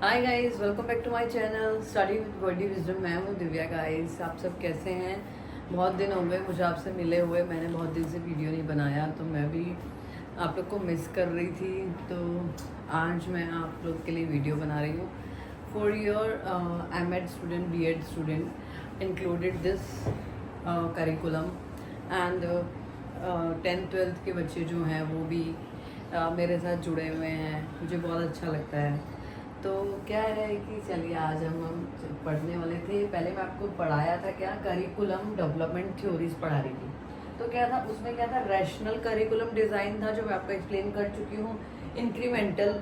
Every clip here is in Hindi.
Hi guys, welcome back to my channel study with Wordy Wisdom. मैं हूँ दिव्या। गाइस, आप सब कैसे हैं? बहुत दिन हो गए मुझे आपसे मिले हुए। मैंने बहुत दिन से वीडियो नहीं बनाया, तो मैं भी आप लोग को मिस कर रही थी। तो आज मैं आप लोग के लिए वीडियो बना रही हूँ for your M.Ed student, B Ed student included this curriculum and 10th-12th के बच्चे जो हैं वो भी मेरे साथ जुड़े हुए हैं। मुझे बहुत अच्छा लगता है। तो क्या है कि चलिए आज हम पढ़ने वाले थे। पहले मैं आपको पढ़ाया था क्या, करिकुलम डेवलपमेंट थ्योरीज पढ़ा रही थी। तो क्या था उसमें, क्या था, रैशनल करिकुलम डिज़ाइन था जो मैं आपको एक्सप्लेन कर चुकी हूँ। इंक्रीमेंटल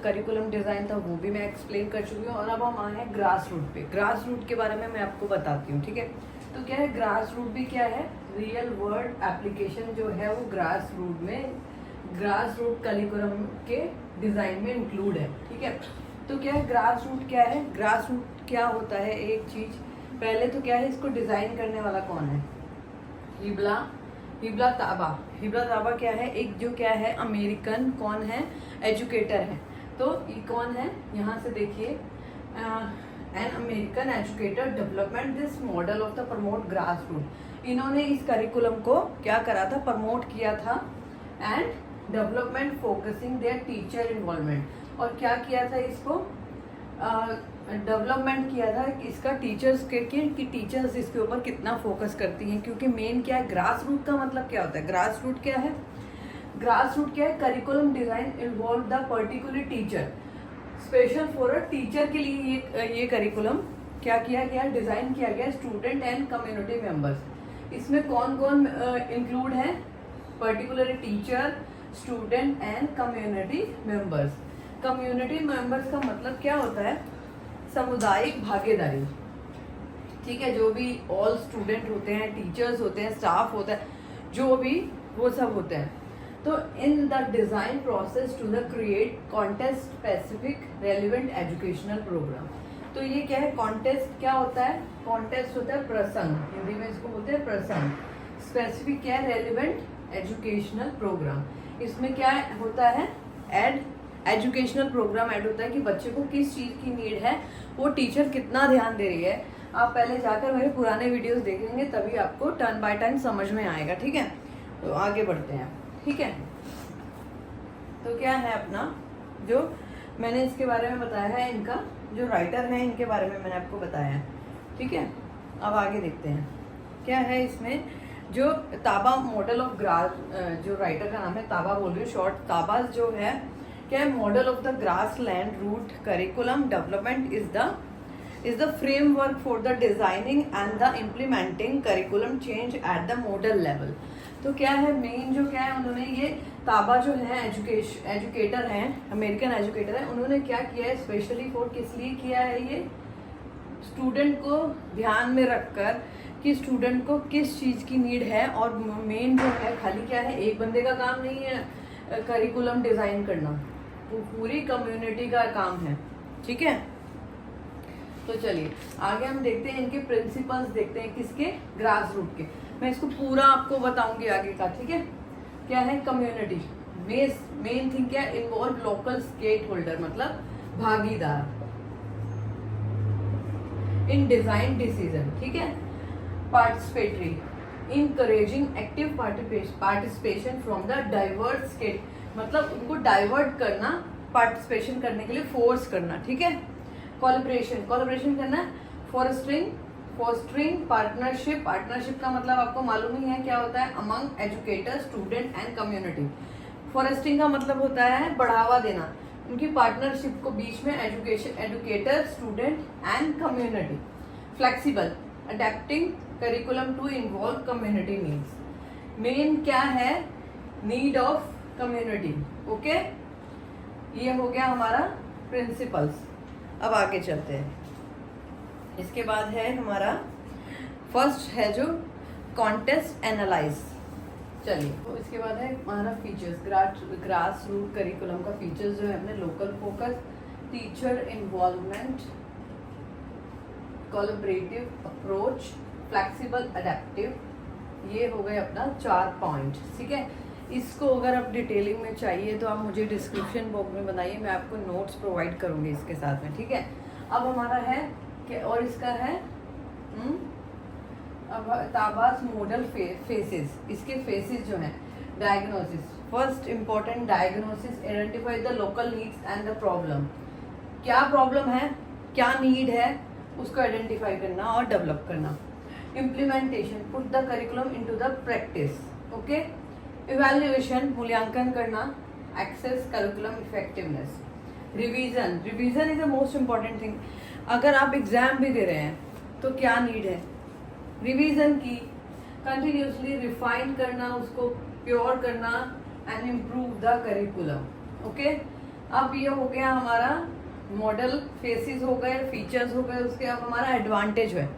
करिकुलम डिज़ाइन था, वो भी मैं एक्सप्लेन कर चुकी हूँ। और अब हम आए हैं ग्रास रूट पे। ग्रास रूट के बारे में मैं आपको बताती हूँ, ठीक है। तो क्या है ग्रास रूट भी, क्या है, रियल वर्ल्ड एप्लीकेशन जो है वो ग्रास रूट करिकुलम के डिज़ाइन में इंक्लूड है, ठीक है। तो क्या है ग्रास रूट, क्या है ग्रास रूट, क्या होता है। एक चीज़ पहले तो क्या है, इसको डिज़ाइन करने वाला कौन है? हिब्ला ताबा क्या है, एक जो क्या है अमेरिकन कौन है, एजुकेटर है। तो ये कौन है, यहाँ से देखिए, an American educator development this model of the promote grass root. इन्होंने इस करिकुलम को क्या करा था, प्रमोट किया था and development focusing there teacher involvement. और क्या किया था, इसको डेवलपमेंट किया था इसका टीचर्स के कि टीचर्स इसके ऊपर कितना फोकस करती हैं। क्योंकि मेन क्या है, ग्रास रूट का मतलब क्या होता है, ग्रास रूट क्या है, curriculum design involve the particular teacher, special for a teacher के लिए ये करिकुलम क्या किया गया, डिजाइन किया गया, स्टूडेंट एंड कम्युनिटी मेंबर्स। इसमें कौन कौन इंक्लूड है, particular teacher, student and community members. Community members का मतलब क्या होता है, सामुदायिक भागीदारी, ठीक है। जो भी ऑल स्टूडेंट होते हैं, टीचर्स होते हैं, स्टाफ होता है, जो भी वो सब होते हैं। तो in the design process to the create context specific relevant educational program. तो ये क्या है, कॉन्टेस्ट क्या होता है, कॉन्टेस्ट होता है प्रसंग, हिंदी में इसको बोलते हैं प्रसंग। स्पेसिफिक क्या है, रेलिवेंट एजुकेशनल प्रोग्राम। इसमें क्या होता है, एजुकेशनल प्रोग्राम ऐड होता है कि बच्चे को किस चीज़ की नीड है, वो टीचर कितना ध्यान दे रही है। आप पहले जाकर मेरे पुराने वीडियोस देखेंगे, तभी आपको टर्न बाय टर्न समझ में आएगा, ठीक है। तो आगे बढ़ते हैं, ठीक है। तो क्या है अपना, जो मैंने इसके बारे में बताया है, इनका जो राइटर है इनके बारे में मैंने आपको बताया है, ठीक है। अब आगे देखते हैं क्या है इसमें। जो ताबा मॉडल ऑफ ग्रास, जो राइटर का नाम है ताबा बोल रही हूँ शॉर्ट, ताबा जो है क्या है, model of the grass land route curriculum development is the framework for the designing and the implementing curriculum change at the model level. तो क्या है मेन, जो क्या है, उन्होंने ये ताबा जो है एजुकेटर हैं, अमेरिकन एजुकेटर है, उन्होंने क्या किया है, स्पेशली फॉर किस लिए किया है, ये स्टूडेंट को ध्यान में रखकर कि स्टूडेंट को किस चीज़ की नीड है। और मेन जो है, खाली क्या है, एक बंदे का काम नहीं है करिकुलम डिज़ाइन करना, वो पूरी कम्युनिटी का काम है, ठीक है। तो चलिए आगे हम देखते हैं, इनके प्रिंसिपल्स देखते हैं, किसके, ग्रास रूट के। मैं इसको पूरा आपको बताऊंगी आगे का, ठीक है। क्या है, कम्युनिटी मेन थिंग क्या, इन्वॉल्व लोकल स्टेक होल्डर, मतलब भागीदार इन डिजाइन डिसीजन, ठीक है। Participatory, encouraging active participation from the diverse state, मतलब उनको डाइवर्ट करना, पार्टिसिपेशन करने के लिए फोर्स करना, ठीक है। कोलैबोरेशन करना, फोस्टरिंग पार्टनरशिप का मतलब आपको मालूम ही है क्या होता है, among educator, student and community. Foresting का मतलब होता है बढ़ावा देना, उनकी पार्टनरशिप को बीच में, educator, student and community. Flexible, adapting curriculum to involve community needs. Main क्या है, नीड ऑफ कम्युनिटी, ओके। ये हो गया हमारा प्रिंसिपल्स। अब आगे चलते हैं, इसके बाद है हमारा फर्स्ट है जो कॉन्टेस्ट एनालाइज। चलिए, तो इसके बाद है हमारा फीचर्स, ग्रास रूट करिकुलम का फीचर्स जो है अपने, local focus, teacher involvement, collaborative approach, flexible, adaptive. ये हो गए अपना 4 पॉइंट, ठीक है। इसको अगर आप डिटेलिंग में चाहिए तो आप मुझे डिस्क्रिप्शन बॉक्स में बताइए, मैं आपको नोट्स प्रोवाइड करूँगी इसके साथ में, ठीक है। अब हमारा है कि और इसका है अब ताबास मॉडल फेसेस, इसके फेसेस जो हैं। Diagnosis, first important diagnosis, identify the local needs and the problem. क्या प्रॉब्लम है, क्या नीड है, उसको आइडेंटिफाई करना और डेवलप करना। Implementation, put the curriculum into the practice, okay. Evaluation, मूल्यांकन करना। Assess curriculum effectiveness. Revision, revision is the most important thing. अगर आप एग्जाम भी दे रहे हैं तो क्या नीड है, रिवीजन की, कंटिन्यूसली रिफाइन करना, उसको प्योर करना and improve the curriculum, okay. अब ये हो गया हमारा मॉडल फेसेस हो गए, फीचर्स हो गए, उसके अब हमारा एडवांटेज है।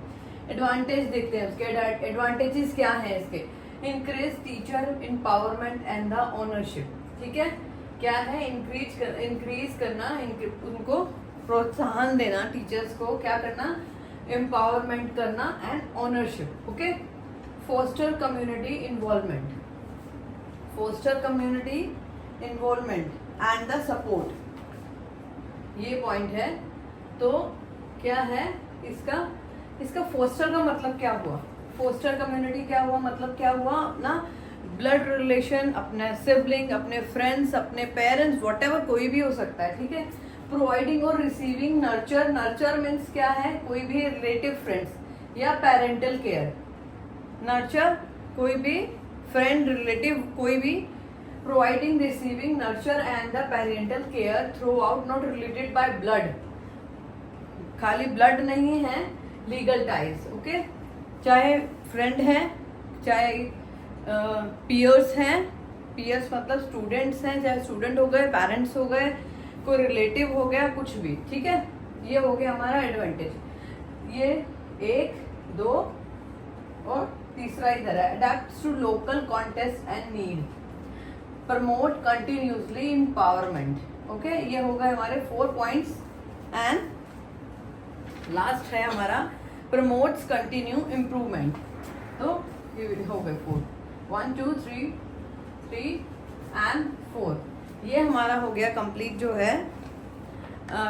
एडवांटेज देखते हैं, उसके एडवांटेजेस क्या हैं इसके। Increase teacher empowerment and the ownership, ठीक है। क्या है, इंक्रीज करना, उनको प्रोत्साहन देना, टीचर्स को क्या करना, एम्पावरमेंट करना and ownership, okay. Foster community involvement, foster community involvement and the support, ये पॉइंट है। तो क्या है इसका फोस्टर का मतलब क्या हुआ, फोस्टर कम्युनिटी क्या हुआ, मतलब क्या हुआ, अपना ब्लड रिलेशन, अपने सिबलिंग, अपने फ्रेंड्स, अपने पेरेंट्स, व्हाटएवर, कोई भी हो सकता है, ठीक है। प्रोवाइडिंग और रिसीविंग नर्चर, नर्चर मीन्स क्या है, कोई भी रिलेटिव फ्रेंड्स या पेरेंटल केयर। नर्चर कोई भी फ्रेंड, रिलेटिव, कोई भी। Providing, receiving nurture and the parental care through out, not related by blood, खाली ब्लड नहीं है, लीगल टाइज, ओके। चाहे फ्रेंड है, चाहे पीयर्स हैं, पीयर्स मतलब स्टूडेंट्स हैं, चाहे स्टूडेंट हो गए, पेरेंट्स हो गए, कोई रिलेटिव हो गया, कुछ भी, ठीक है। ये हो गया हमारा एडवांटेज। ये 1, 2 और तीसरा इधर है, adapt to local context and need, promote continuously empowerment, okay. ये हो गए हमारे 4 पॉइंट्स एंड लास्ट है हमारा प्रमोट्स कंटिन्यू इम्प्रूवमेंट। तो ये हो गए 4, 1 2 3 एंड 4। ये हमारा हो गया कंप्लीट जो है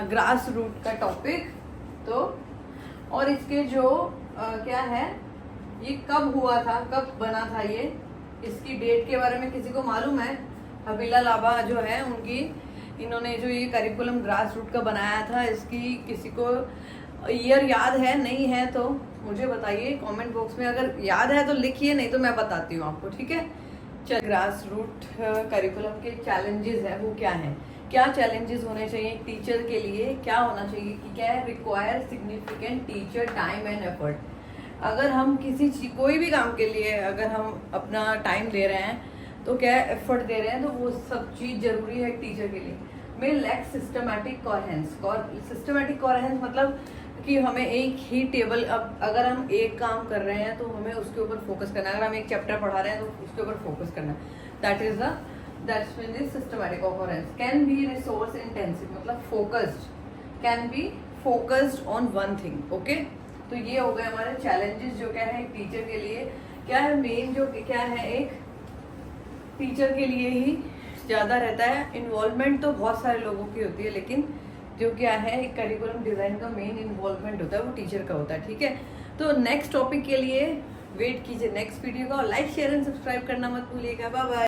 ग्रास रूट का टॉपिक। तो और इसके जो क्या है, ये कब हुआ था, कब बना था, ये इसकी डेट के बारे में किसी को मालूम है? हबीला लाबा जो है उनकी, इन्होंने जो ये करिकुलम ग्रास रूट का बनाया था, इसकी किसी को ईयर याद है? नहीं है तो मुझे बताइए कमेंट बॉक्स में, अगर याद है तो लिखिए, नहीं तो मैं बताती हूँ आपको, ठीक है। ग्रास रूट करिकुलम के चैलेंजेस है, वो क्या है, क्या चैलेंजेस होने चाहिए एक टीचर के लिए, क्या होना चाहिए कि क्या है, require significant teacher time and effort. अगर हम किसी चीज, कोई भी काम के लिए अगर हम अपना टाइम दे रहे हैं तो क्या एफर्ट दे रहे हैं, तो वो सब चीज़ जरूरी है एक टीचर के लिए। में lack systematic coherence, systematic coherence मतलब कि हमें एक ही टेबल, अब अगर हम एक काम कर रहे हैं तो हमें उसके ऊपर फोकस करना है, अगर हम एक चैप्टर पढ़ा रहे हैं तो उसके ऊपर फोकस करना है। That is that's mean this systematic coherence. Can be resource intensive, मतलब focused, can be focused on one thing, okay. तो ये हो गए हमारे चैलेंजेस जो क्या है एक टीचर के लिए। क्या है मेन जो क्या है, एक टीचर के लिए ही ज़्यादा रहता है, इन्वॉल्वमेंट तो बहुत सारे लोगों की होती है, लेकिन जो क्या है एक करिकुलम डिज़ाइन का मेन इन्वॉल्वमेंट होता है वो टीचर का होता है, ठीक है। तो नेक्स्ट टॉपिक के लिए वेट कीजिए नेक्स्ट वीडियो का, और लाइक शेयर एंड सब्सक्राइब करना मत भूलिएगा। Bye bye.